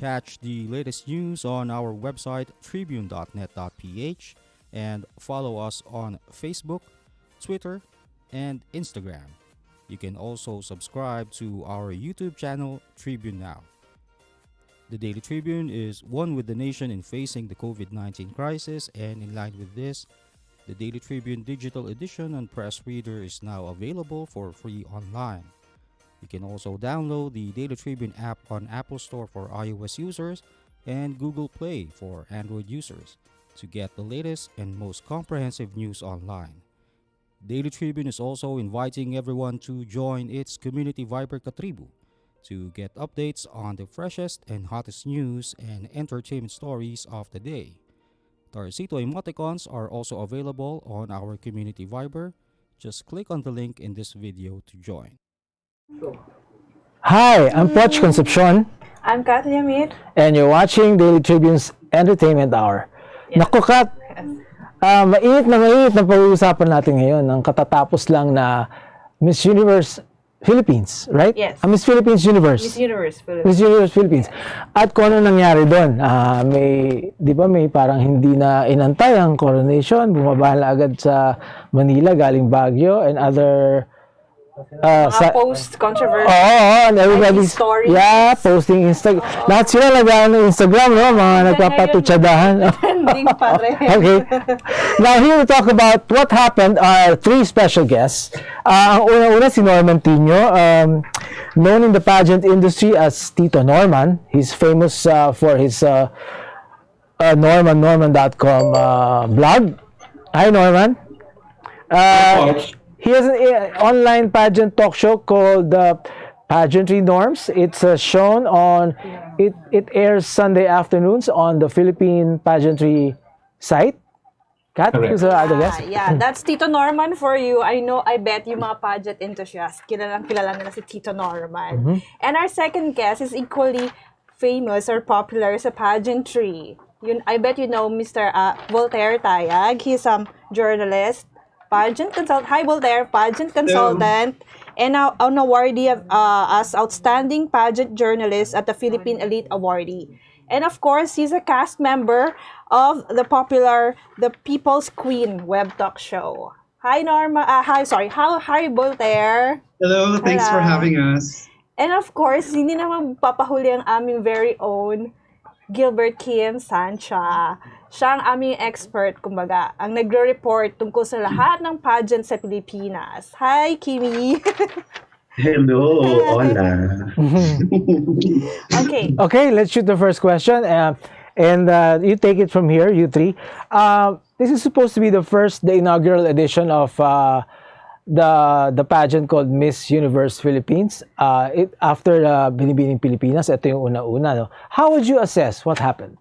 catch the latest news on our website tribune.net.ph and follow us on Facebook, Twitter, and Instagram. You can also subscribe to our YouTube channel, Tribune Now. The Daily Tribune is one with the nation in facing the COVID-19 crisis, and in line with this, the Daily Tribune Digital Edition and Press Reader is now available for free online. You can also download the Daily Tribune app on Apple Store for iOS users and Google Play for Android users to get the latest and most comprehensive news online. Daily Tribune is also inviting everyone to join its community Viber Katribu to get updates on the freshest and hottest news and entertainment stories of the day. Tarcito emoticons are also available on our community Viber. Just click on the link in this video to join. Hi, I'm Poch Concepcion. I'm Kathleen Amit. And you're watching Daily Tribune's Entertainment Hour. Yes. Naku, Kat, mainit na pag-uusapan natin ngayon ng katatapos lang na Miss Universe Philippines, right? Yes. Miss Philippines Universe. Miss Universe Philippines. Miss Universe Philippines. At kung ano nangyari doon, di ba may parang hindi na inantay ang coronation, bumaba na agad sa Manila galing Baguio and other post-controversy. And everybody's stories. Yeah, posting Instagram. Lahat sila nag-ano Instagram, no? Mga nagpapatutsadahan. Trending pa rin. Okay. Now, here we talk about what happened are three special guests. Ang una-una si Norman Tinio, known in the pageant industry as Tito Norman. He's famous for his norman.com blog. Hi, Norman. He has an online pageant talk show called Pageantry Norms. It's shown on, it airs Sunday afternoons on the Philippine Pageantry site. Kat, who's the other guest? Yeah, that's Tito Norman for you. I bet yung mga pageant enthusiasts, kilala nila si Tito Norman. And our second guest is equally famous or popular sa pageantry. I bet you know Mr. Voltaire Tayag. He's a journalist, pageant consultant. Hi, Voltaire, pageant consultant, and now an awardee as outstanding pageant journalist at the Philippine Elite Awardee. And of course, he's a cast member of the popular The People's Queen web talk show. Hi, Norma. Hi, Voltaire. Hello, thanks for having us. And of course, hindi naman papahuli ang aming very own Gilbert Kim Sancha. Siya ang aming expert, kumbaga, ang nagre-report tungkol sa lahat ng pageant sa Pilipinas. Hi, Kimi! Hello, hola. Okay, let's shoot the first question. And you take it from here, you three. This is supposed to be the inaugural edition of the pageant called Miss Universe Philippines. After Binibining Pilipinas, ito yung una-una. No? How would you assess what happened?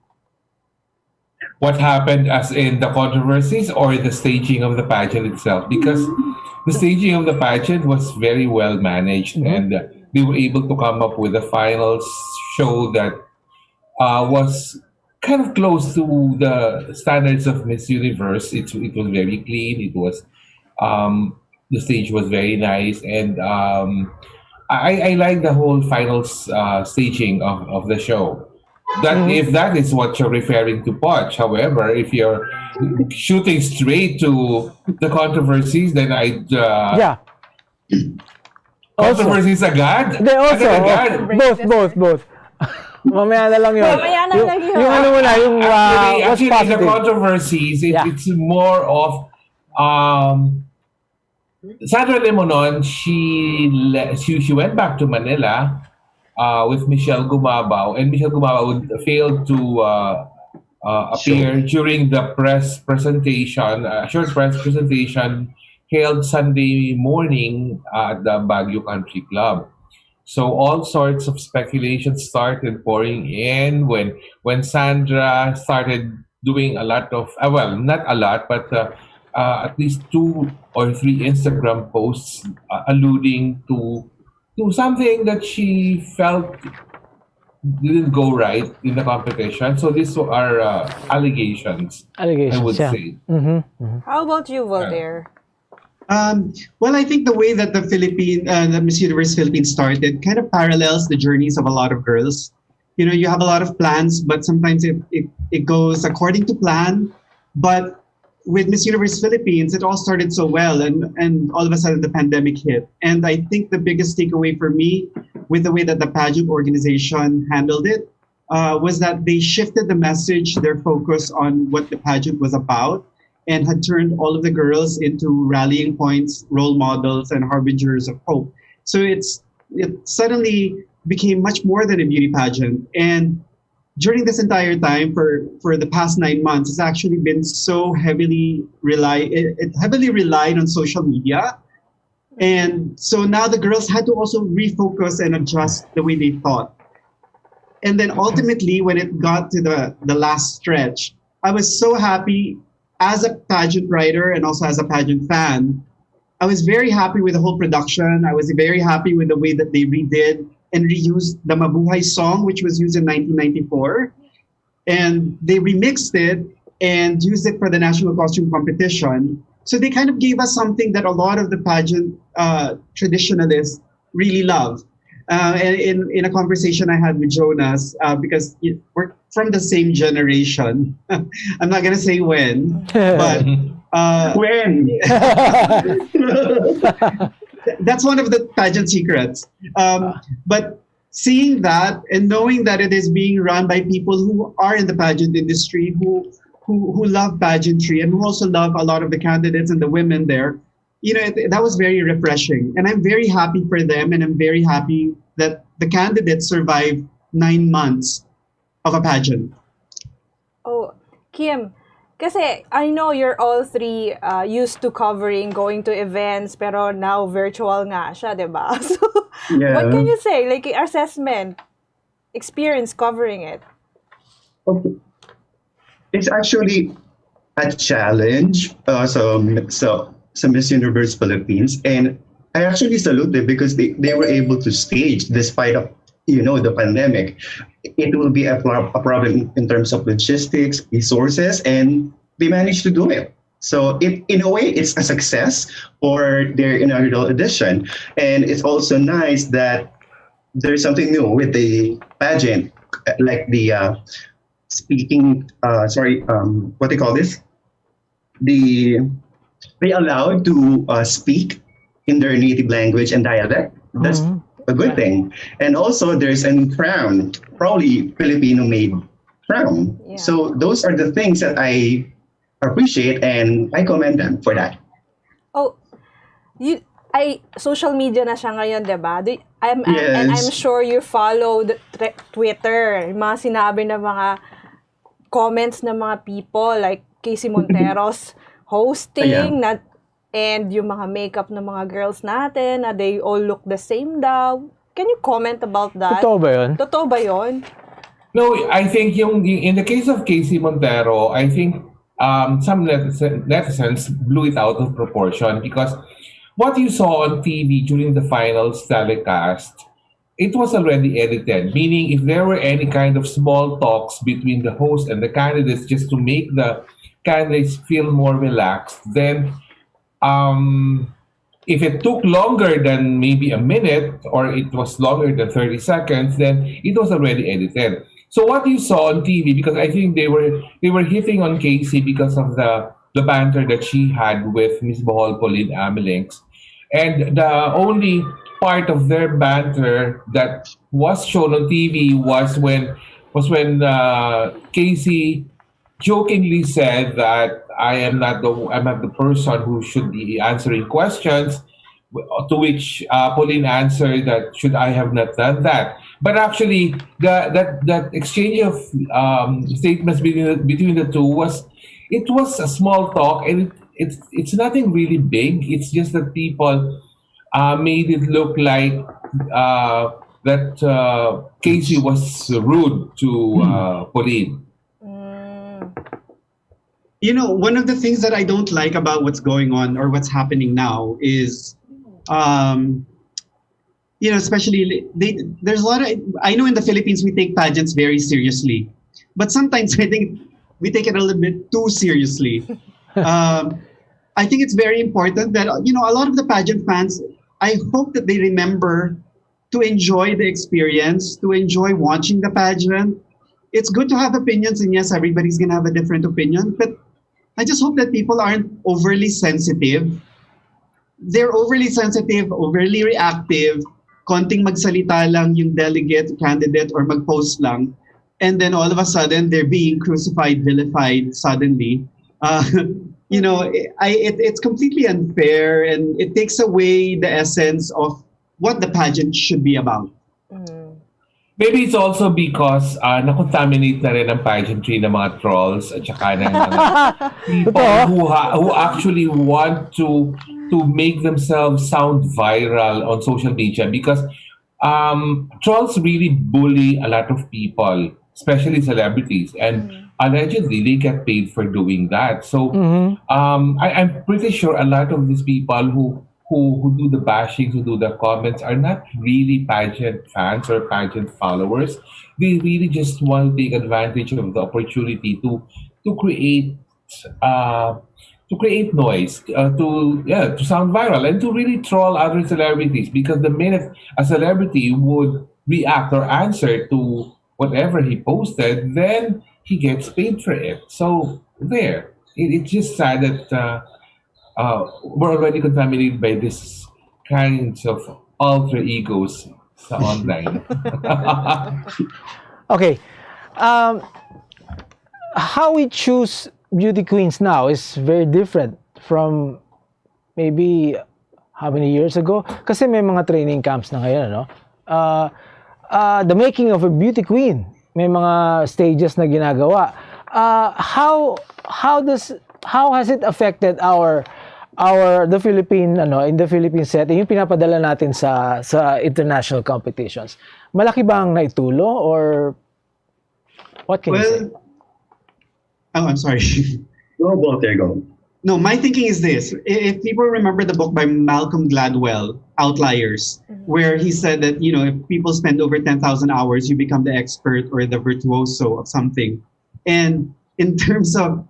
What happened as in the controversies or the staging of the pageant itself? Because the staging of the pageant was very well managed, and they were able to come up with a final show that was kind of close to the standards of Miss Universe. It was very clean. It was the stage was very nice, and I like the whole final staging of the show. If that is what you're referring to, Poch. However, if you're shooting straight to the controversies, then controversies agad? They also, both. Mamaya na lang yun. Yung ano muna, yung actually the controversies, it's more of Sandra Lemonon. She went back to Manila with Michelle Gumabao, and Michelle Gumabao failed to appear during the press presentation, short press presentation held Sunday morning at the Baguio Country Club. So all sorts of speculation started pouring in when Sandra started doing a lot of, well, not a lot, but at least 2 or 3 Instagram posts alluding to something that she felt didn't go right in the competition. So these are allegations, I would say. How about you, Voltaire? Well, I think the way that the Miss Universe Philippines started kind of parallels the journeys of a lot of girls. you have a lot of plans, but sometimes it goes according to plan. But with Miss Universe Philippines, it all started so well, and all of a sudden the pandemic hit. And I think the biggest takeaway for me with the way that the pageant organization handled it was that they shifted the message, their focus on what the pageant was about, and had turned all of the girls into rallying points, role models, and harbingers of hope. So it suddenly became much more than a beauty pageant. And during this entire time, for the past 9 months, it's actually been so it heavily relied on social media. And so now the girls had to also refocus and adjust the way they thought. And then ultimately, when it got to the last stretch, I was so happy as a pageant writer and also as a pageant fan. I was very happy with the whole production. I was very happy with the way that they redid and reused the Mabuhay song, which was used in 1994. And they remixed it and used it for the National Costume Competition. So they kind of gave us something that a lot of the pageant traditionalists really love. And in a conversation I had with Jonas, because we're from the same generation, I'm not going to say when, but When? that's one of the pageant secrets. But seeing that and knowing that it is being run by people who are in the pageant industry, who love pageantry and who also love a lot of the candidates and the women there, that was very refreshing. And I'm very happy for them, and I'm very happy that the candidates survived 9 months of a pageant. Oh, Kim, kasi I know you're all three used to going to events, pero now virtual nga siya, di ba? So, Yeah. what can you say? Like, assessment, experience covering it. Okay. It's actually a challenge. So Miss Universe Philippines, and I actually salute them because they were able to stage despite of the pandemic. It will be a problem in terms of logistics, resources, and they managed to do it. So in a way, it's a success for their inaugural edition, and it's also nice that there's something new with the pageant, like the what do you call this? They allowed to speak in their native language and dialect. That's a good thing. And also, there's a crown, probably Filipino-made crown. Yeah. So those are the things that I appreciate, and I commend them for that. Oh, social media na siya ngayon, di ba? And I'm Yes. sure you follow the Twitter, yung mga sinabi ng mga comments ng mga people like Casey Montero's hosting, and yung mga makeup ng mga girls natin, na they all look the same daw. Can you comment about that? Totoo ba yun? Totoo ba yun? No, I think in the case of Casey Montero, I think some netizens blew it out of proportion, because what you saw on TV during the finals telecast, it was already edited. Meaning, if there were any kind of small talks between the host and the candidates just to make the candidates feel more relaxed, then if it took longer than maybe a minute, or it was longer than 30 seconds, then it was already edited. So what you saw on TV, because I think they were hitting on Casey because of the banter that she had with Miss Bohol Pauline Amelinx, and the only part of their banter that was shown on TV was when Casey jokingly said that I'm not the person who should be answering questions, to which Pauline answered that should I have not done that. But actually, that exchange of statements between the two was a small talk, and it's nothing really big. It's just that people made it look like that Casey was rude to Pauline. One of the things that I don't like about what's going on or what's happening now is, especially there's a lot of, I know in the Philippines we take pageants very seriously, but sometimes I think we take it a little bit too seriously. I think it's very important that, a lot of the pageant fans, I hope that they remember to enjoy the experience, to enjoy watching the pageant. It's good to have opinions, and yes, everybody's gonna have a different opinion, but I just hope that people aren't overly sensitive. They're overly sensitive, overly reactive, konting magsalita lang yung delegate, candidate, or mag-post lang, and then all of a sudden they're being crucified, vilified suddenly. Uh, it's completely unfair, and it takes away the essence of what the pageant should be about. Maybe it's also because na-contaminate na rin ang pageantry ng mga trolls at saka ng mga people who actually want to make themselves sound viral on social media, because trolls really bully a lot of people, especially celebrities, and allegedly they get paid for doing that. So I'm pretty sure a lot of these people who do the bashing, who do the comments, are not really pageant fans or pageant followers. They really just want to take advantage of the opportunity to create noise, to sound viral, and to really troll other celebrities. Because the minute a celebrity would react or answer to whatever he posted, then he gets paid for it. So there, it's just sad that. We're already contaminated by this kinds of alter egos sa online. Okay. How we choose beauty queens now is very different from maybe how many years ago? Kasi may mga training camps na ngayon, no? The making of a beauty queen, may mga stages na ginagawa. How has it affected the Philippine in the Philippine setting, yung pinapadala natin sa international competitions? Malaki bang naitulong, or what can you say? I'm sorry. Go, Voltaire, go. No, my thinking is this. If people remember the book by Malcolm Gladwell, Outliers, where he said that, if people spend over 10,000 hours, you become the expert or the virtuoso of something. And in terms of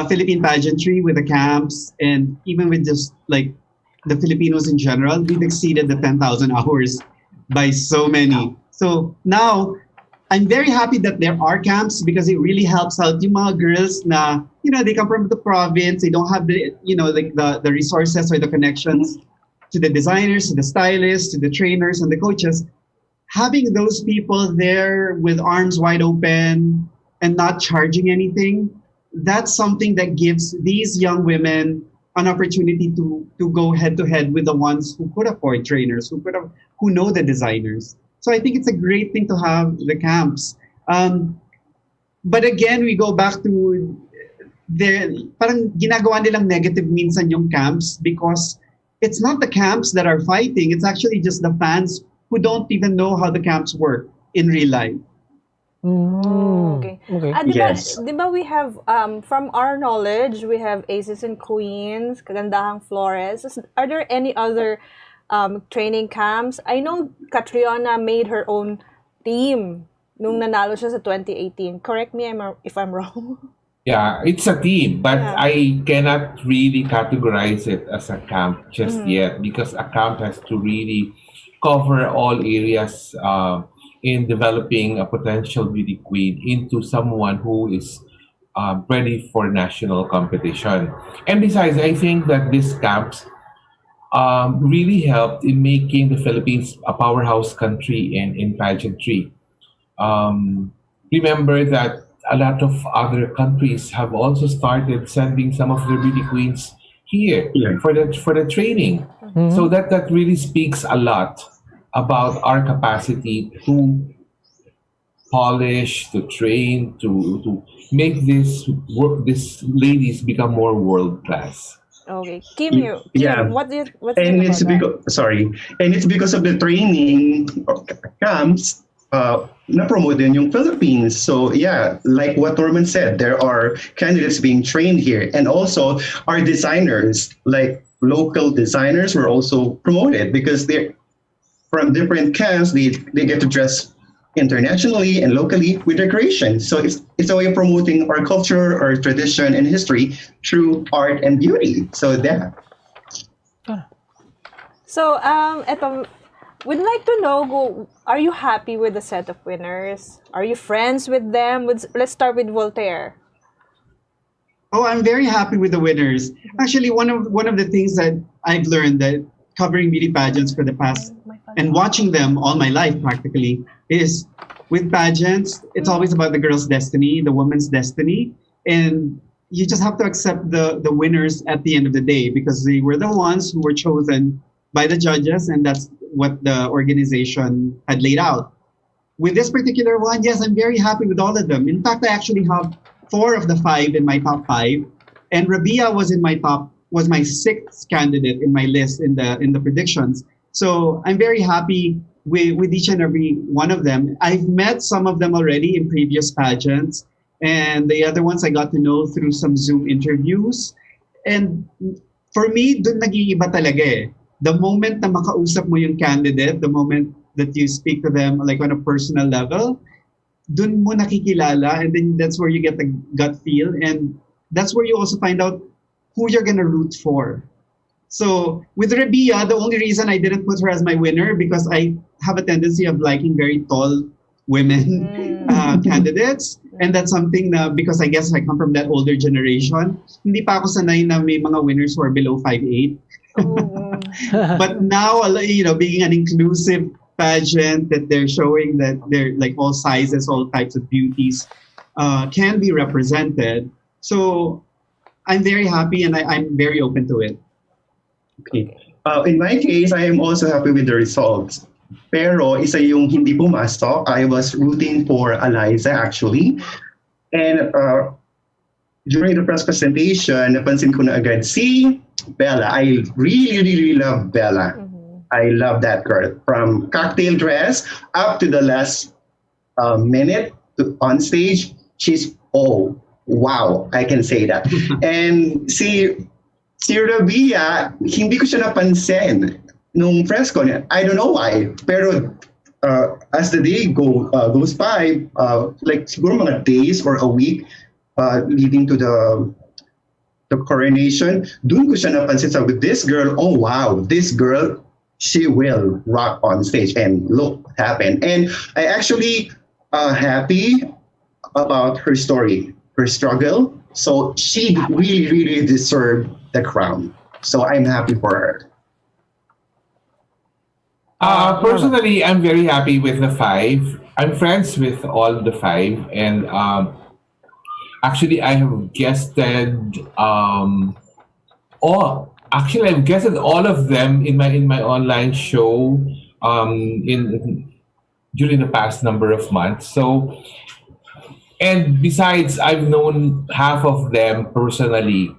Philippine pageantry with the camps, and even with just like the Filipinos in general, we've exceeded the 10,000 hours by so many. So now I'm very happy that there are camps, because it really helps out yung mga girls na, they come from the province, they don't have the, the resources or the connections to the designers, to the stylists, to the trainers and the coaches. Having those people there with arms wide open and not charging anything, that's something that gives these young women an opportunity to go head to head with the ones who could afford trainers, who know the designers. So I think it's a great thing to have the camps. But again, we go back to parang ginagawa nilang negative minsan yung camps, because it's not the camps that are fighting. It's actually just the fans who don't even know how the camps work in real life. Okay. Yes. Diba we have, from our knowledge, we have Aces and Queens, Kagandahang Flores. Are there any other training camps? I know Catriona made her own team nung nanalo siya sa 2018. Correct me if I'm wrong. Yeah, it's a team, but I cannot really categorize it as a camp just yet, because a camp has to really cover all areas in developing a potential beauty queen into someone who is ready for national competition. And besides, I think that these camps really helped in making the Philippines a powerhouse country in pageantry. Remember that a lot of other countries have also started sending some of their beauty queens here for the training. So that really speaks a lot about our capacity to polish, to train, to make these ladies become more world class. Okay, Kim, what's and it's because of the training camps na promote din yung Philippines. So yeah, like what Norman said, there are candidates being trained here, and also our designers, like local designers, were also promoted because they're from different camps. They get to dress internationally and locally with their creation. So it's a way of promoting our culture, our tradition, and history through art and beauty. So that. So, eto, We'd like to know, are you happy with the set of winners? Are you friends with them? Let's start with Voltaire. Oh, I'm very happy with the winners. Actually, one of the things that I've learned that covering beauty pageants for the past and watching them all my life practically is with pageants, it's always about the girl's destiny, the woman's destiny, and you just have to accept the winners at the end of the day because they were the ones who were chosen by the judges, and that's what the organization had laid out. With this particular one, yes, I'm very happy with all of them. In fact, I actually have 4 of the 5 in my top 5, and Rabia was my 6th candidate in my list in the predictions. So I'm very happy with each and every one of them. I've met some of them already in previous pageants, and the other ones I got to know through some Zoom interviews. And for me, dun nag-iiba talaga eh. The moment na makausap mo yung candidate, the moment that you speak to them like on a personal level, dun mo nakikilala, and then that's where you get the gut feel, and that's where you also find out who you're gonna root for. So with Rabia, the only reason I didn't put her as my winner because I have a tendency of liking very tall women candidates, and that's something na because I guess I come from that older generation, hindi pa ako sanay na may mga winners who are below 5'8". But now, being an inclusive pageant that they're showing that they're like all sizes, all types of beauties can be represented. So I'm very happy and I'm very open to it. Okay. In my case, I am also happy with the results. Pero isa yung hindi pumasok, I was rooting for Eliza actually. And during the press presentation, napansin ko na agad si Bella. I really, really love Bella. I love that girl. From cocktail dress up to the last minute on stage, she's, oh, wow, I can say that. And si Rabia, hindi ko siya napansin nung press con. I don't know why. Pero as the day goes by, like siguro mga days or a week leading to the coronation, dun ko siya napansin sa with this girl, oh wow, this girl, she will rock on stage, and look what happened. And I actually happy about her story, her struggle. So she really, really deserved the crown. So I'm happy for her. Personally, I'm very happy with the 5. I'm friends with all the 5, and actually, I have guested. I've guested all of them in my online show during the past number of months. So, and besides, I've known half of them personally.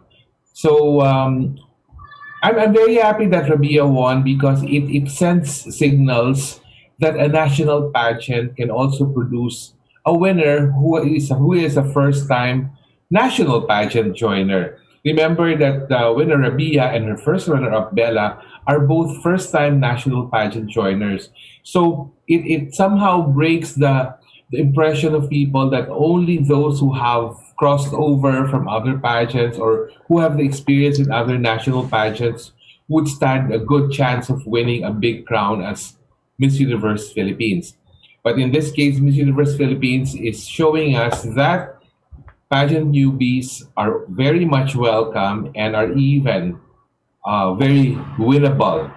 So I'm very happy that Rabia won because it sends signals that a national pageant can also produce a winner who is a first-time national pageant joiner. Remember that winner Rabia and her first runner-up Bella are both first-time national pageant joiners. So it somehow breaks the impression of people that only those who have crossed over from other pageants or who have the experience in other national pageants would stand a good chance of winning a big crown as Miss Universe Philippines. But in this case, Miss Universe Philippines is showing us that pageant newbies are very much welcome and are even very winnable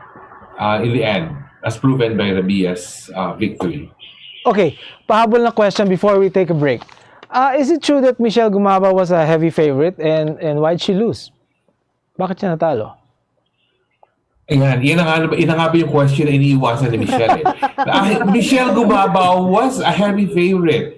in the end, as proven by Rabia's victory. Okay, pahabol na question before we take a break. Is it true that Michelle Gumaba was a heavy favorite and why'd she lose? Bakit siya natalo? Ayan, yun na nga ba yung question na iniiwasan ni Michelle. Michelle Gumaba was a heavy favorite.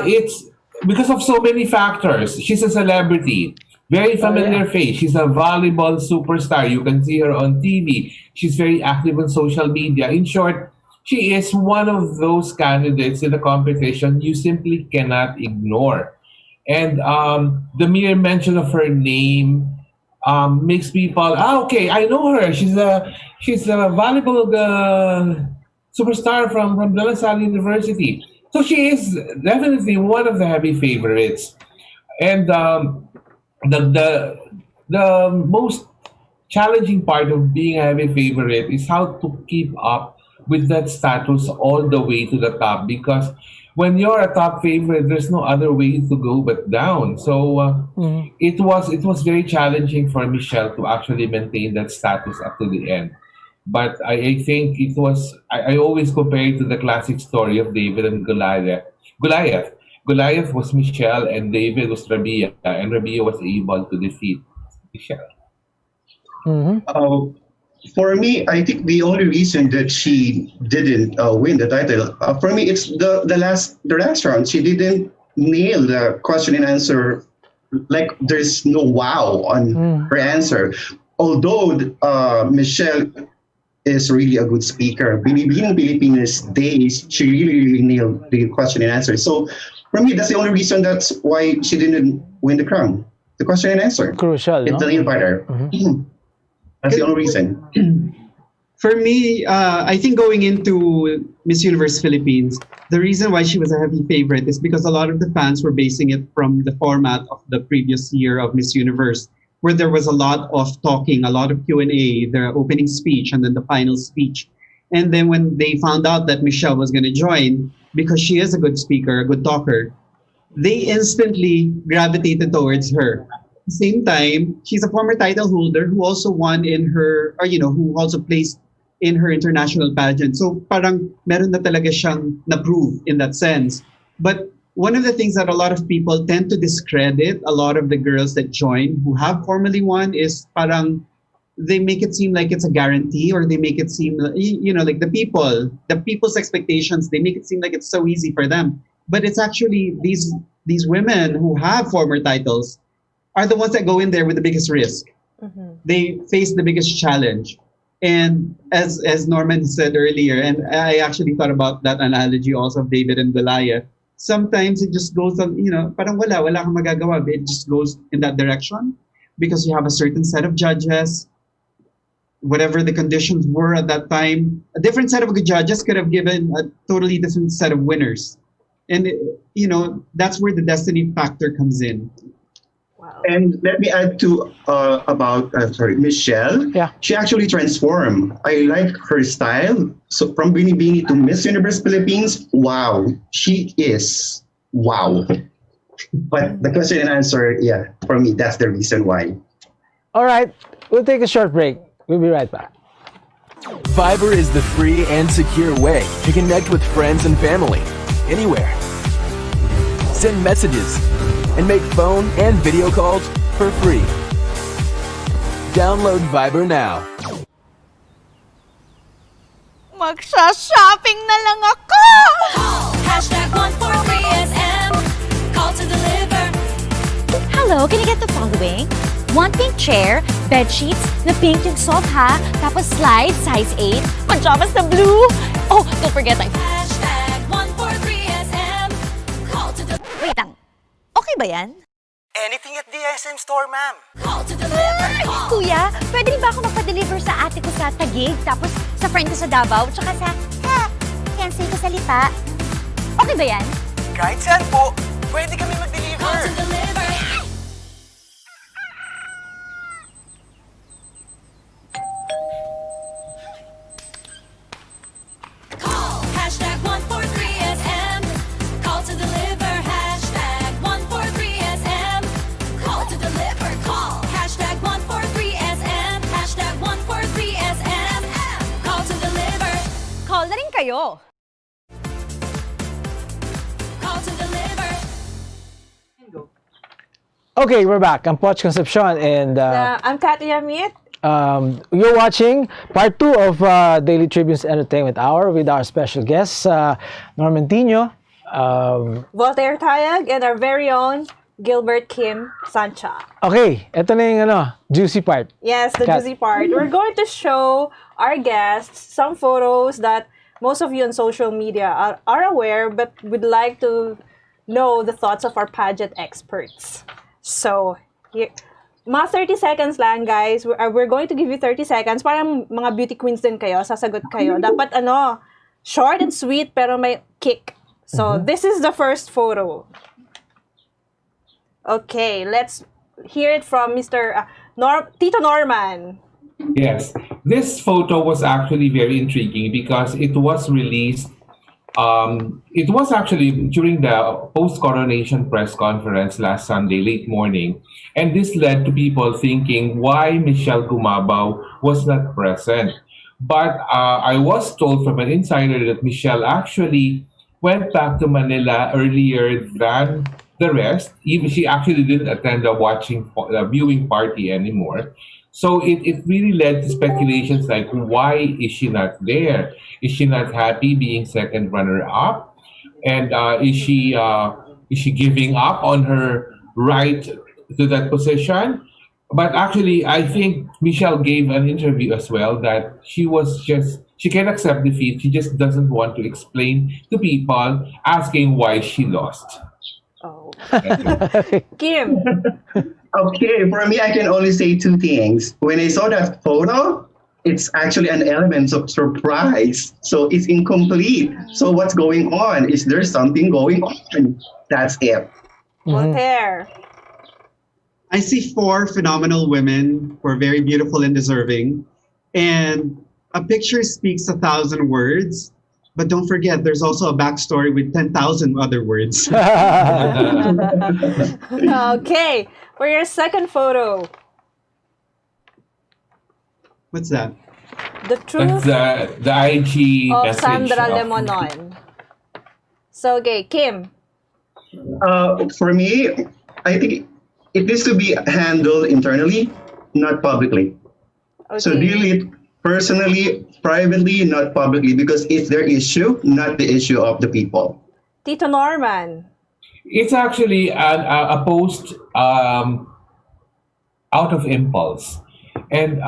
It's because of so many factors. She's a celebrity, very familiar face. She's a volleyball superstar. You can see her on TV. She's very active on social media. In short, she is one of those candidates in the competition you simply cannot ignore. And the mere mention of her name makes people, okay, I know her. She's a volleyball superstar from De La Salle University. So she is definitely one of the heavy favorites. And the most challenging part of being a heavy favorite is how to keep up with that status all the way to the top, because when you're a top favorite, there's no other way to go but down. So it was very challenging for Michelle to actually maintain that status up to the end. But I think it was I always compare it to the classic story of David and Goliath. Goliath. Goliath was Michelle and David was Rabia, and Rabia was able to defeat Michelle. Uh, for me, I think the only reason that she didn't win the title, for me, it's the last round. She didn't nail the question and answer. Like there's no wow on her answer. Although Michelle is really a good speaker, being Filipinas days, she really nailed the question and answer. So for me, that's the only reason. That's why she didn't win the crown. The question and answer. Crucial, It's no? the nail biter. That's the only reason. For me, I think going into Miss Universe Philippines, the reason why she was a heavy favorite is because a lot of the fans were basing it from the format of the previous year of Miss Universe, where there was a lot of talking, a lot of Q&A, the opening speech, and then the final speech. And then when they found out that Michelle was going to join, because she is a good speaker, a good talker, they instantly gravitated towards her. At the same time, she's a former title holder who also won in her, or who also placed in her international pageant. So parang meron na talaga siyang na-prove in that sense. But one of the things that a lot of people tend to discredit a lot of the girls that join who have formally won is parang they make it seem like it's a guarantee, or they make it seem, like the people's expectations, they make it seem like it's so easy for them. But it's actually these women who have former titles are the ones that go in there with the biggest risk. They face the biggest challenge. And as Norman said earlier, and I actually thought about that analogy also of David and Goliath, sometimes it just goes on, parang wala kang magagawa. It just goes in that direction because you have a certain set of judges, whatever the conditions were at that time. A different set of judges could have given a totally different set of winners. And, that's where the destiny factor comes in. Wow. And let me add to about Michelle. Yeah. She actually transformed. I like her style. So from Bini to Miss Universe Philippines, wow, she is wow. But the question and answer, yeah, for me, that's the reason why. All right, we'll take a short break. We'll be right back. Viber is the free and secure way to connect with friends and family anywhere. Send messages and make phone and video calls for free. Download Viber now. Magsha-shopping na lang ako! Hashtag 143SM. Call to deliver. Hello, can I get the following? One pink chair, bed sheets, na pink yung sofa, tapos slide, size 8, pajamas na blue. Oh, don't forget my hashtag 143SM. Call to deliver. Wait lang. Okay ba yan? Anything at the SM store, ma'am. Call to deliver. Kuya, pwede rin ba ako magpa-deliver sa ate ko sa Taguig, tapos sa friend ko sa Davao, tsaka sa, cancel ko sa Lipa? Okay ba yan? Kahit saan po, pwede kami mag-deliver. Call to deliver. Call. Hashtag 143SM. Call to deliver. Hashtag 143SM. Call to deliver. Call. Hashtag 143SM. Hashtag 143SM. Call to deliver. Call na rin kayo. Call to deliver. Okay, we're back. I'm Poch Concepcion, and I'm Katia Amit. you're watching part 2 of Daily Tribune's Entertainment Hour with our special guests, Norman Tinio, Voltaire Tayag, and our very own Gilbert Kim Sancha. Okay, ito na yung juicy part. Yes, the Kat. juicy part. We're going to show our guests some photos that most of you on social media are aware, but would like to know the thoughts of our pageant experts. So, here, mga 30 seconds lang, guys. We're going to give you 30 seconds. Parang mga beauty queens din kayo, sasagot kayo. Dapat short and sweet, pero may kick. So, this is the first photo. Okay, let's hear it from Mr. Tito Norman. Yes, this photo was actually very intriguing because it was released. It was actually during the post-coronation press conference last Sunday, late morning, and this led to people thinking why Michelle Gumabao was not present. But I was told from an insider that Michelle actually went back to Manila earlier than the rest. Even she actually didn't attend the viewing party anymore. So it really led to speculations like, why is she not there? Is she not happy being second runner up? And is she giving up on her right to that position? But actually, I think Michelle gave an interview as well that she can accept defeat. She just doesn't want to explain to people asking why she lost. Oh. That's it. Kim. Okay, for me, I can only say two things. When I saw that photo, it's actually an element of surprise. So it's incomplete. So what's going on? Is there something going on? That's it. Voltaire. I see four phenomenal women who are very beautiful and deserving. And a picture speaks 1,000 words. But don't forget, there's also a backstory with 10,000 other words. Okay, for your second photo, What's that? the truth That's the IG of message. Sandra Lemonon. So, okay, Kim. For me, I think it needs to be handled internally, not publicly. So Okay. deal it personally, privately, not publicly, because it's their issue, not the issue of the people. Tito Norman. It's actually a post out of impulse. And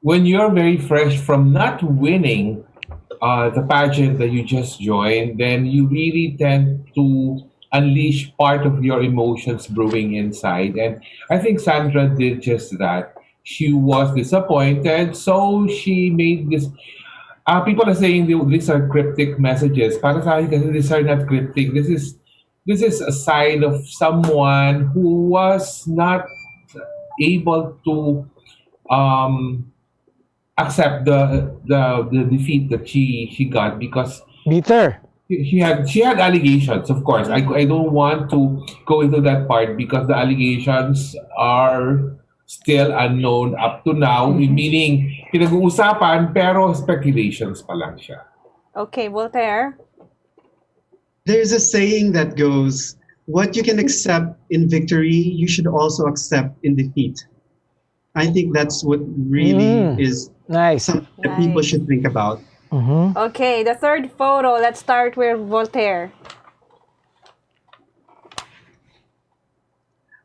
when you're very fresh from not winning the pageant that you just joined, then you really tend to unleash part of your emotions brewing inside. And I think Sandra did just that. She was disappointed, so she made this. People are saying these are cryptic messages. Para sa akin kasi these are not cryptic. This is a side of someone who was not able to accept the defeat that she got because Bitter. she had allegations. Of course, I don't want to go into that part because the allegations are still unknown up to now. Meaning pinag-uusapan pero speculations pa lang siya. Okay, Voltaire. There's a saying that goes, what you can accept in victory, you should also accept in defeat. I think that's what really is Nice. something that people should think about. Okay, the third photo. Let's start with Voltaire.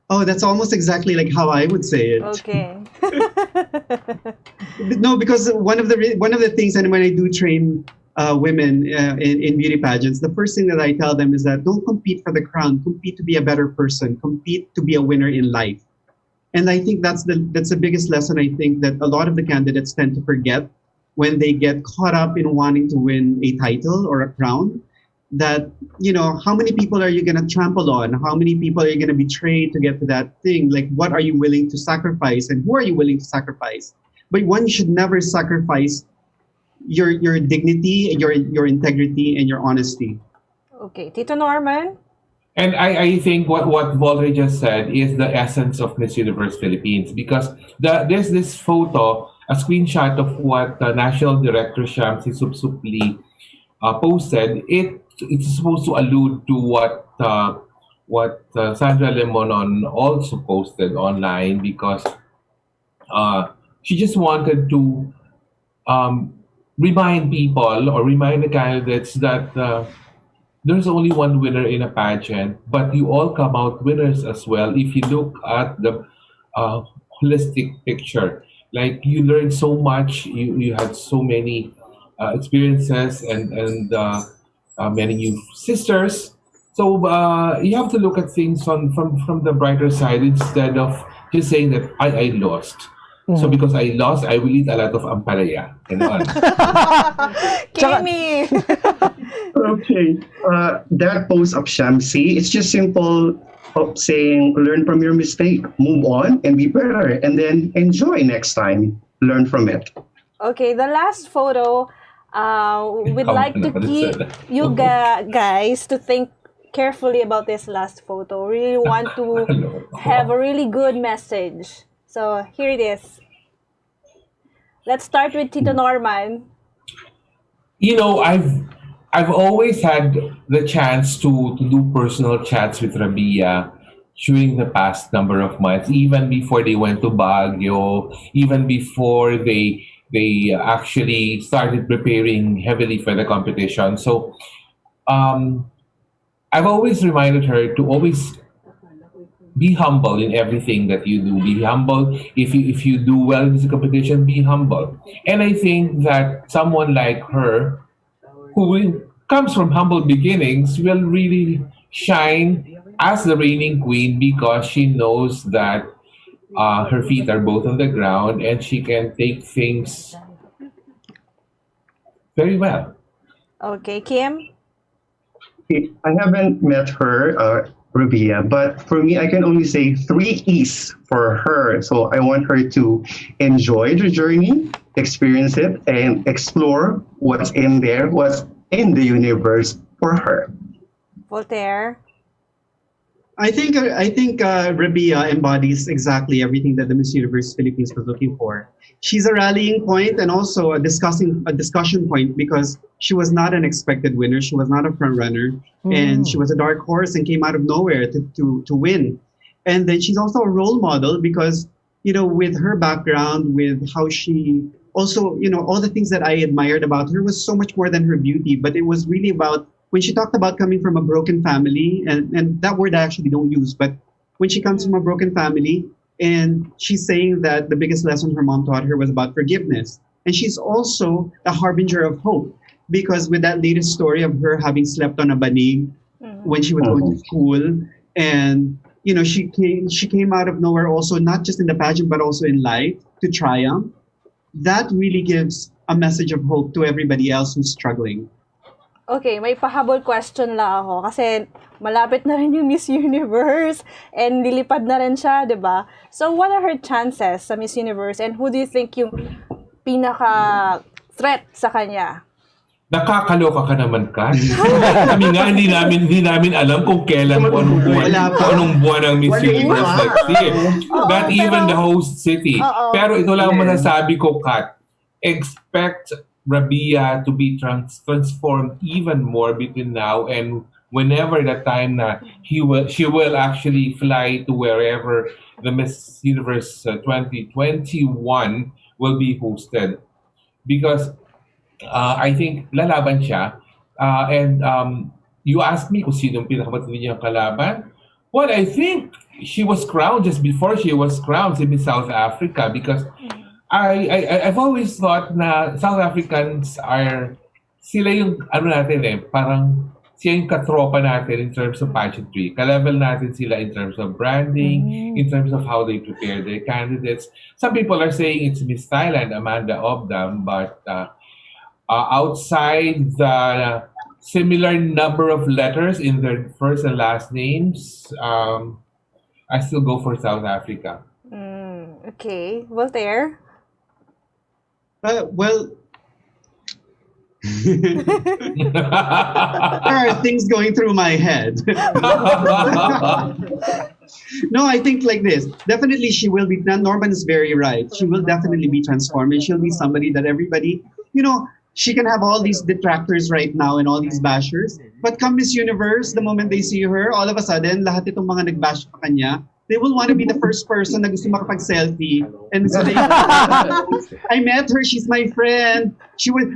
Oh, that's almost exactly like how I would say it. Okay. No, because one of the things, and when I do train women in beauty pageants, the first thing that I tell them is that don't compete for the crown. Compete to be a better person. Compete to be a winner in life. And I think that's the biggest lesson. I think that a lot of the candidates tend to forget when they get caught up in wanting to win a title or a crown. That, how many people are you going to trample on? How many people are you going to betray to get to that thing? Like, what are you willing to sacrifice, and who are you willing to sacrifice? But one should never sacrifice your dignity, your integrity, and your honesty. Okay, Tito Norman. And I think what Voltaire just said is the essence of Miss Universe Philippines, because there's this photo, a screenshot of what National Director Shamsi Supsupli posted. It's supposed to allude to what Sandra Lemonon also posted online, because she just wanted to remind people or remind the candidates that there's only one winner in a pageant, but you all come out winners as well if you look at the holistic picture. Like, you learned so much, you had so many experiences and many new sisters. So you have to look at things from the brighter side instead of just saying that I lost. So because I lost, I will eat a lot of ampalaya. Kimmy. Okay. That post of Shamsi, it's just simple saying, learn from your mistake, move on and be better, and then enjoy next time. Learn from it. Okay, the last photo, we'd like to keep you guys to think carefully about this last photo. Really want to have a really good message. So here it is. Let's start with Tito Norman. You know, I've always had the chance to do personal chats with Rabia during the past number of months, even before they went to Baguio, even before they actually started preparing heavily for the competition. So I've always reminded her to always be humble in everything that you do. Be humble. If you do well in this competition, be humble. And I think that someone like her, who comes from humble beginnings, will really shine as the reigning queen because she knows that her feet are both on the ground and she can take things very well. Okay, Kim? I haven't met her, Rabia, but for me, I can only say 3 E's for her. So I want her to enjoy the journey, experience it, and explore what's in there, what's in the universe for her. Voltaire? I think Rabia embodies exactly everything that the Miss Universe Philippines was looking for. She's a rallying point and also a discussion point because she was not an expected winner. She was not a front runner, and she was a dark horse and came out of nowhere to win. And then she's also a role model because with her background, with how she also all the things that I admired about her was so much more than her beauty, but it was really about when she talked about coming from a broken family, and that word I actually don't use, but when she comes from a broken family, and she's saying that the biggest lesson her mom taught her was about forgiveness. And she's also a harbinger of hope, because with that latest story of her having slept on a banig when she was going to school, and she came out of nowhere also, not just in the pageant, but also in life to triumph. That really gives a message of hope to everybody else who's struggling. Okay, may pahabol question lang ako kasi malapit na rin yung Miss Universe and lilipad na rin siya, 'di ba? So what are her chances sa Miss Universe and who do you think yung pinaka-threat sa kanya? Nakakaloka ka naman, Kat. Kami nga, hindi namin alam kung kailan o anong buwan ang Miss Universe next year. Not even the host city. Pero ito lang masasabi ko, Kat. Expect Rabia to be transformed even more between now and whenever the time na she will actually fly to wherever the Miss Universe 2021 will be hosted. Because I think lalaban siya. And you asked me kung sino yung pinakamatindi niyang kalaban. Well, I think she was crowned just before she was crowned in South Africa because I've always thought na South Africans are sila yung parang siya yung katropa natin in terms of pageantry. Ka-level natin sila in terms of branding, in terms of how they prepare their candidates. Some people are saying it's Miss Thailand, Amanda Obdam, but outside the similar number of letters in their first and last names, I still go for South Africa. Okay, Voltaire? Well, there are things going through my head. No, I think like this. Definitely she will be, Norman is very right. She will definitely be transformed and she'll be somebody that everybody, she can have all these detractors right now and all these bashers. But come Miss Universe, the moment they see her, all of a sudden, lahat itong mga nagbash pa kanya, they will want to be the first person na gusto makapag-selfie. And so I met her, she's my friend.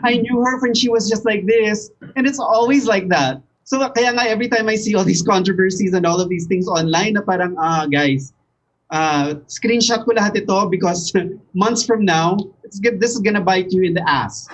I knew her when she was just like this. And it's always like that. So kaya nga every time I see all these controversies and all of these things online na parang, guys, screenshot ko lahat ito because months from now, this is gonna bite you in the ass.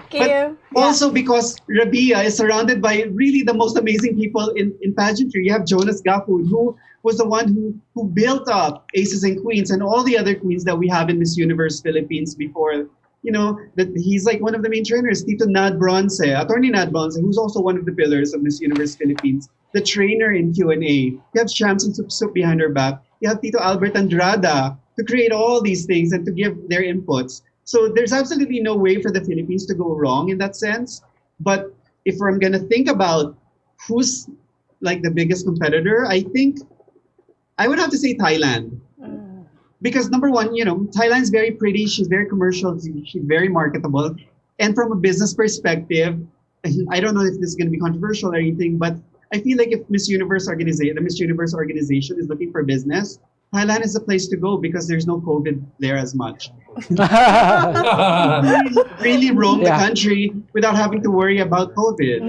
But also because Rabia is surrounded by really the most amazing people in pageantry. You have Jonas Gaffood, who was the one who built up Aces and Queens and all the other queens that we have in Miss Universe Philippines before that he's like one of the main trainers, Tito Nad Bronce, Attorney Nad Bronce, who's also one of the pillars of Miss Universe Philippines, the trainer in Q&A. You have Shamsi Supsup behind her back. You have Tito Albert Andrada to create all these things and to give their inputs. So there's absolutely no way for the Philippines to go wrong in that sense. But if I'm going to think about who's like the biggest competitor, I think I would have to say Thailand. Because number one, Thailand's very pretty. She's very commercial. She's very marketable. And from a business perspective, I don't know if this is going to be controversial or anything, but I feel like if the Miss Universe organization is looking for business, Thailand is the place to go because there's no COVID there as much. Really roam the country without having to worry about COVID.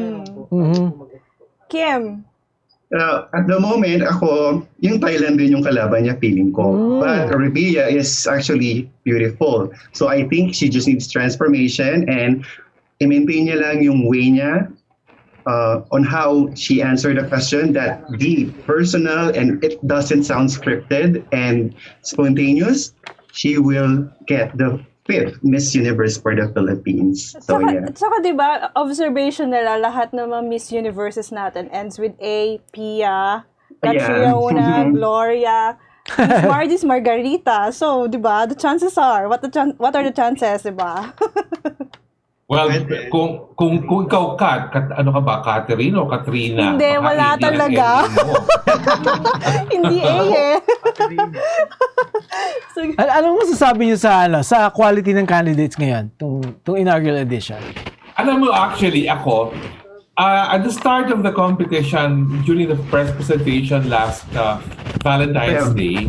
Kim. At the moment, ako, yung Thailand din yung kalaban niya, feeling ko. But Rebia is actually beautiful. So I think she just needs transformation and i-maintain niya lang yung way niya on how she answered the question, that deep, personal, and it doesn't sound scripted and spontaneous. She will get the 5th Miss Universe for the Philippines. So yeah. Saka diba, observation nila, lahat ng mga Miss Universes natin ends with A, Pia, Catriona, Gloria, Miss Margie's Margarita. So, diba, the chances are, what are the chances, diba? Well, kung ikaw, ano ka ba, Catherine o Katrina? Hindi, wala talaga. Hindi eh. So, anong masasabi niyo sa quality ng candidates ngayon, tong inaugural edition? Alam mo, actually, ako, at the start of the competition, during the press presentation last Valentine's Day,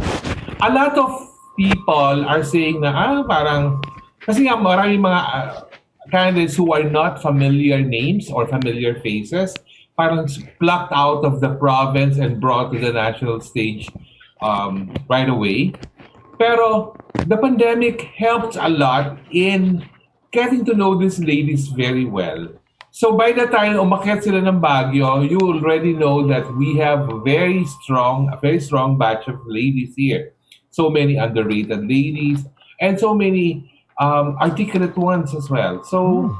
a lot of people are saying na, parang, kasi nga maraming mga candidates who are not familiar names or familiar faces, parang plucked out of the province and brought to the national stage right away. Pero the pandemic helped a lot in getting to know these ladies very well. So by the time umakyat sila ng Baguio, you already know that we have a very strong batch of ladies here. So many underrated ladies and so many articulate ones as well. So,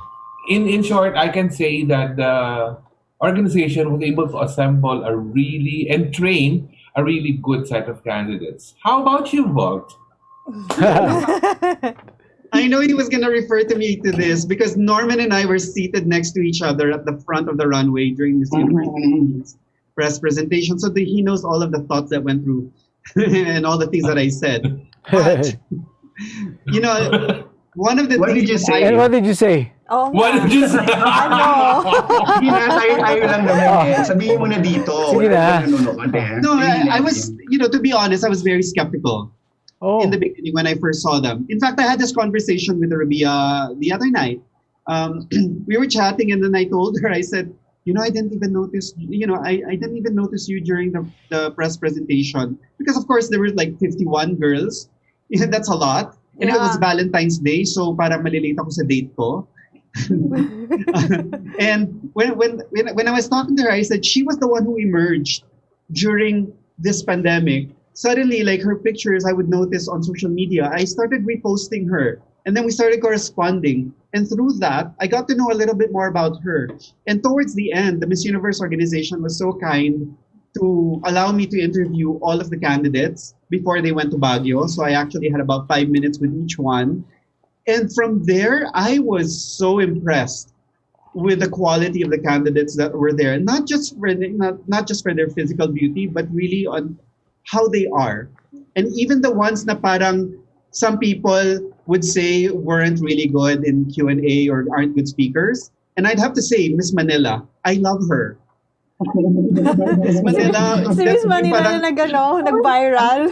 in short, I can say that the organization was able to assemble and train a really good set of candidates. How about you, Volt? I know he was going to refer to me to this because Norman and I were seated next to each other at the front of the runway during this university's press presentation. So he knows all of the thoughts that went through and all the things that I said. But, one of the What did you say? And what did you say? Oh, What did you say? Hindi na, tayo lang naman. Sabihin mo na dito. Sige na. No, I was, to be honest, I was very skeptical in the beginning when I first saw them. In fact, I had this conversation with Rabia the other night. We were chatting and then I told her, I said, I didn't even notice, I didn't even notice you during the press presentation. Because of course there were like 51 girls. That's a lot. And it was Valentine's Day, so parang malilate ako sa date ko. And when I was talking to her, I said she was the one who emerged during this pandemic. Suddenly, like her pictures, I would notice on social media. I started reposting her, and then we started corresponding. And through that, I got to know a little bit more about her. And towards the end, the Miss Universe organization was so kind to allow me to interview all of the candidates before they went to Baguio. So I actually had about 5 minutes with each one. And from there, I was so impressed with the quality of the candidates that were there. Not just for their physical beauty, but really on how they are. And even the ones na parang some people would say weren't really good in Q&A or aren't good speakers. And I'd have to say, Miss Manila, I love her. Miss Manila. Si Miss Manila na nag-viral.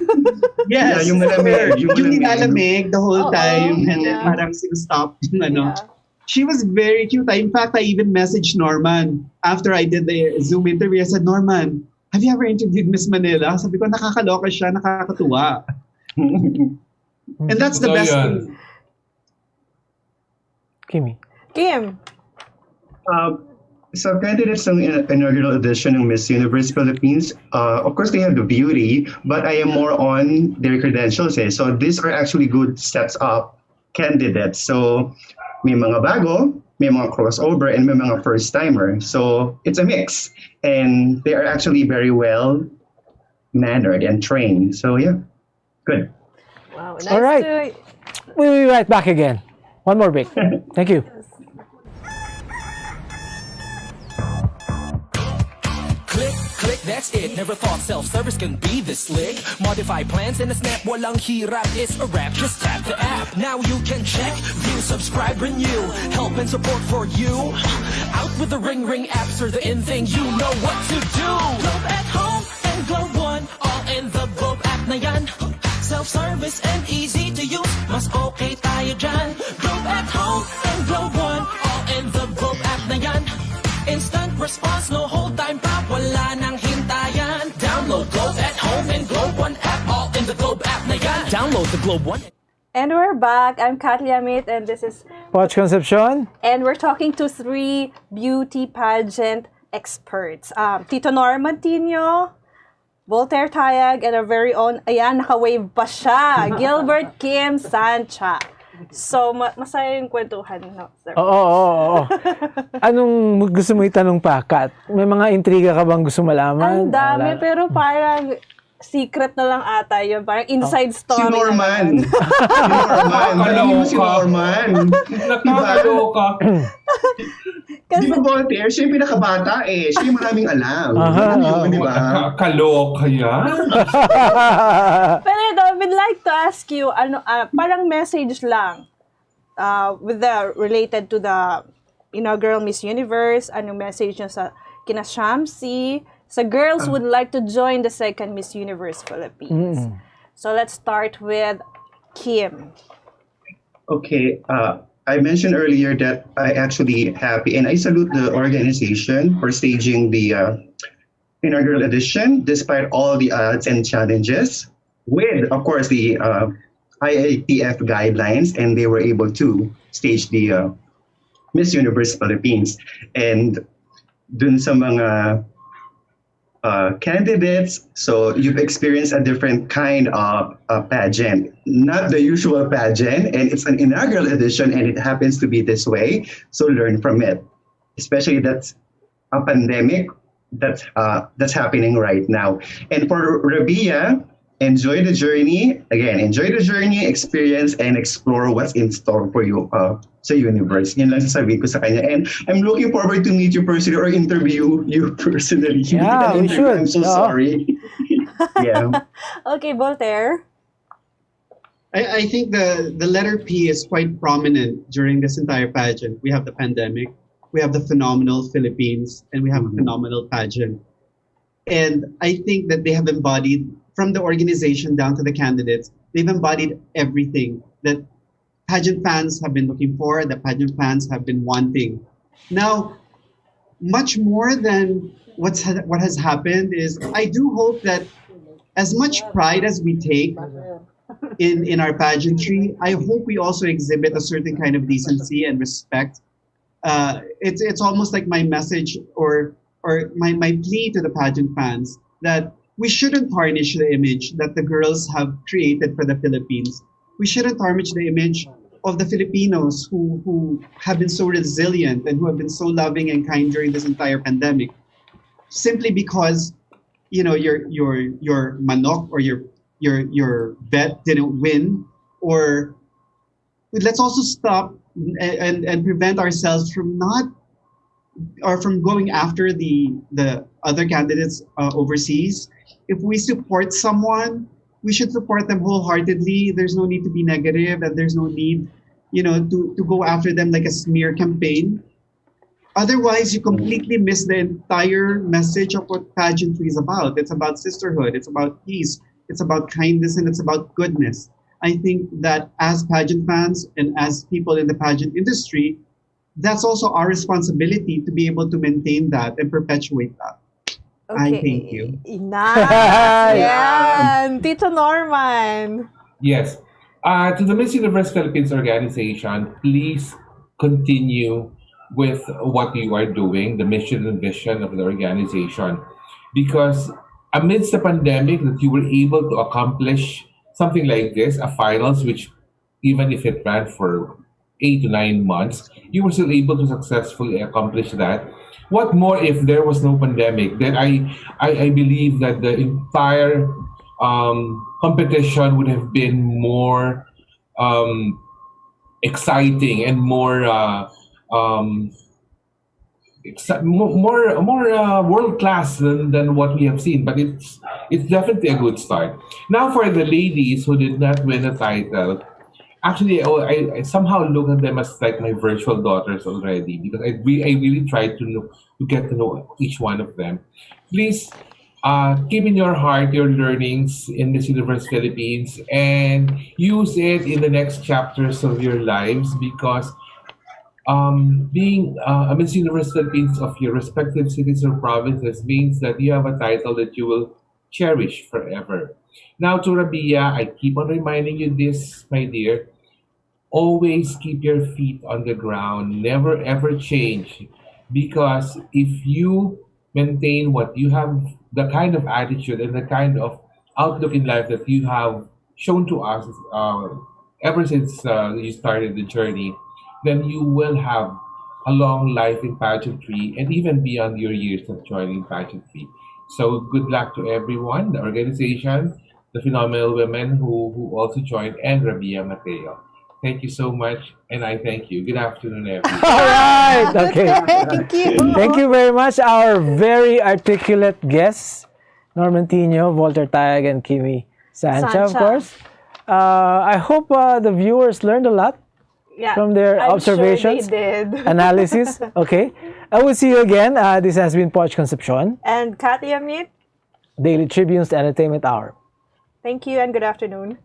Yes. Yeah, yung malamig. Yung nilalamig the whole time. And then parang sinustop. She was very cute. In fact, I even messaged Norman after I did the Zoom interview. I said, Norman, have you ever interviewed Miss Manila? Sabi ko, nakakaloka siya, nakakatuwa. And that's the best thing. Kim. So candidates ng inaugural edition ng Miss Universe Philippines, of course they have the beauty, but I am more on their credentials. So these are actually good steps up candidates. So may mga bago, may mga crossover, and may mga first-timer. So it's a mix. And they are actually very well mannered and trained. So yeah, good. Wow, nice All right. to... We'll be right back again. One more break. Thank you. Click, click, that's it. Never thought self-service can be this slick. Modify plans in a snap, walang hirap, it's a wrap. Just tap the app. Now you can check, view, subscribe, renew. Help and support for you. Out with the ring apps are the in thing, you know what to do. Globe at home and Globe One, all in the Globe app na yan. Self-service and easy to use, mas okay tayo dyan. Globe at home and Globe One, all in the Globe app na yan. Instant response, no hold time pa, wala nang hintayan. Download Globe at home and Globe One app, all in the Globe app na yan. Download the Globe One. And we're back. I'm Katlia Amit, and this is... Watch Concepcion. And we're talking to 3 beauty pageant experts. Tito Norman Tinio, Voltaire Tayag, and our very own, ayan, naka-wave pa siya, Gilbert Kim Sancha. So, masaya yung kwentuhan, no, sir? Oo. Anong gusto mo itanong pa, Kat? May mga intriga ka bang gusto malaman? Ang dami, pero parang secret na lang ata yun. Parang inside story. Si Norman. Si Norman. Nakakaloka. Di ba Voltaire? Siya yung pinakabata eh. Siya yung maraming alam. Di ba? Nakakaloka yan. Pero ito, we'd like to ask you, parang message lang related to the inaugural Miss Universe. Anong message nyo sa kina Shamsi, sa girls would like to join the second Miss Universe Philippines. So let's start with Kim. Okay. I mentioned earlier that I actually happy and I salute the organization for staging the inaugural edition despite all the odds and challenges with, of course, the IATF guidelines, and they were able to stage the Miss Universe Philippines. And dun sa mga candidates, so you've experienced a different kind of pageant, not the usual pageant, and it's an inaugural edition, and it happens to be this way. So learn from it, especially that's a pandemic that's happening right now. And for Rabia, enjoy the journey. Again, enjoy the journey, experience, and explore what's in store for you sa universe. Yan lang sasabihin ko sa kanya. And I'm looking forward to meet you personally or interview you personally. Yeah, we should. I'm so sorry. Yeah. Okay, Voltaire. I think the letter P is quite prominent during this entire pageant. We have the pandemic, we have the phenomenal Philippines, and we have a phenomenal pageant. And I think that they have embodied, from the organization down to the candidates, they've embodied everything that pageant fans have been looking for, that pageant fans have been wanting. Now, much more than what has happened is, I do hope that as much pride as we take in our pageantry, I hope we also exhibit a certain kind of decency and respect. It's almost like my message or my plea to the pageant fans that we shouldn't tarnish the image that the girls have created for the Philippines. We shouldn't tarnish the image of the Filipinos who have been so resilient and who have been so loving and kind during this entire pandemic. Simply because, you know, your manok or your bet didn't win, or let's also stop and prevent ourselves from from going after the other candidates overseas. If we support someone, we should support them wholeheartedly. There's no need to be negative, and there's no need, to go after them like a smear campaign. Otherwise, you completely miss the entire message of what pageantry is about. It's about sisterhood, it's about peace, it's about kindness, and it's about goodness. I think that as pageant fans and as people in the pageant industry, that's also our responsibility to be able to maintain that and perpetuate that. Okay. I thank you. Nice. Yan. Tito Norman. Yes. To the Miss Universe Philippines organization, please continue with what you are doing, the mission and vision of the organization. Because amidst the pandemic, that you were able to accomplish something like this, a finals, which even if it ran for 8 to 9 months, you were still able to successfully accomplish that. What more if there was no pandemic? Then I believe that the entire competition would have been more exciting and more world class than what we have seen. But it's definitely a good start. Now for the ladies who did not win the title, actually I somehow look at them as like my virtual daughters already, because I really tried to get to know each one of them. Please keep in your heart your learnings in Miss Universe Philippines and use it in the next chapters of your lives, because being a Miss Universe Philippines of your respective cities or provinces means that you have a title that you will cherish forever. Now to Rabia, I keep on reminding you this, my dear. Always keep your feet on the ground. Never ever change. Because if you maintain what you have, the kind of attitude and the kind of outlook in life that you have shown to us ever since you started the journey, then you will have a long life in pageantry and even beyond your years of joining pageantry. So good luck to everyone, the organization, the phenomenal women who also joined, and Rabia Mateo. Thank you so much, and I thank you. Good afternoon, everyone. All right. Okay. Thank you. Thank you very much, our very articulate guests, Norman Tinio, Voltaire Tayag, and Kimi Sancha, of Sancha. course. I hope the viewers learned a lot Yeah, from their I'm observations, sure they did. analysis. Okay. I will see you again. This has been Poch Concepcion, And Kathy Amit, Daily Tribune's Entertainment Hour. thank you and good afternoon.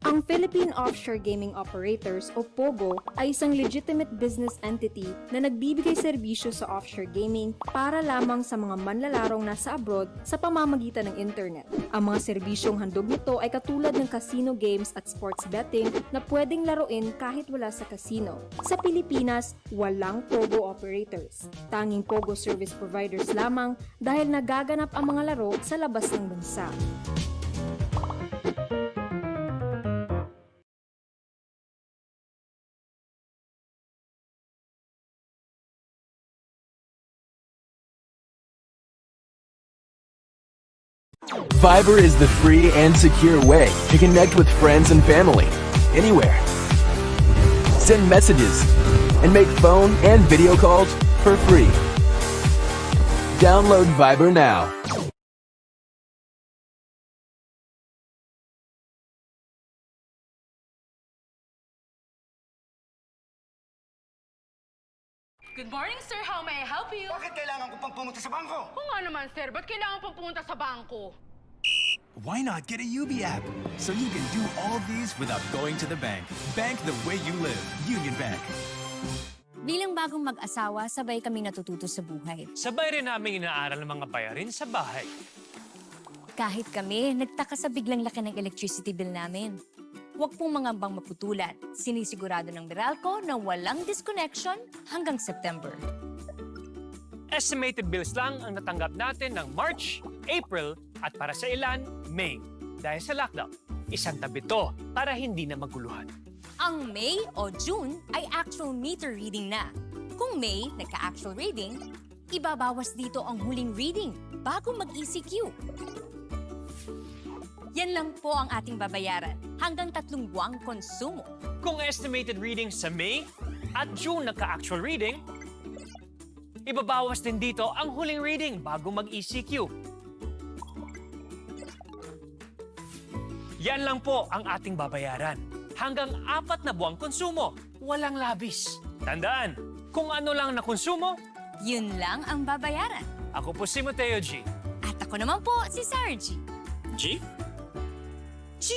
Ang Philippine Offshore Gaming Operators o POGO ay isang legitimate business entity na nagbibigay serbisyo sa offshore gaming para lamang sa mga manlalarong nasa abroad sa pamamagitan ng internet. Ang mga serbisyong handog nito ay katulad ng casino games at sports betting na pwedeng laruin kahit wala sa casino. Sa Pilipinas, walang POGO operators. Tanging POGO service providers lamang dahil nagaganap ang mga laro sa labas ng bansa. Viber is the free and secure way to connect with friends and family anywhere. Send messages and make phone and video calls for free. Download Viber now. Good morning, sir. How may I help you? Bakit kailangan ko pang pumunta sa bangko? Oo nga naman, sir. Ba't kailangan pang pumunta sa bangko? Why not get a UB app so you can do all these without going to the bank? Bank the way you live. Union Bank. Bilang bagong mag-asawa, sabay kami natututo sa buhay. Sabay rin namin inaaral ng mga bayarin sa bahay. Kahit kami, nagtaka sa biglang laki ng electricity bill namin. Huwag pong mangambang maputulan. Sinisigurado ng Meralco na walang disconnection hanggang September. Estimated bills lang ang natanggap natin ng March, April, at para sa ilan, May. Dahil sa lockdown, isang tabi to para hindi na maguluhan. Ang May o June ay actual meter reading na. Kung May nagka-actual reading, ibabawas dito ang huling reading bago mag-ECQ. Yan lang po ang ating babayaran hanggang 3 buwang konsumo. Kung estimated reading sa May at June nagka-actual reading, ibabawas din dito ang huling reading bago mag-ECQ. Yan lang po ang ating babayaran. Hanggang 4 na buwang konsumo, walang labis. Tandaan, kung ano lang na konsumo, yun lang ang babayaran. ako po si Mateo G. At ako naman po si Sarah G. G? G!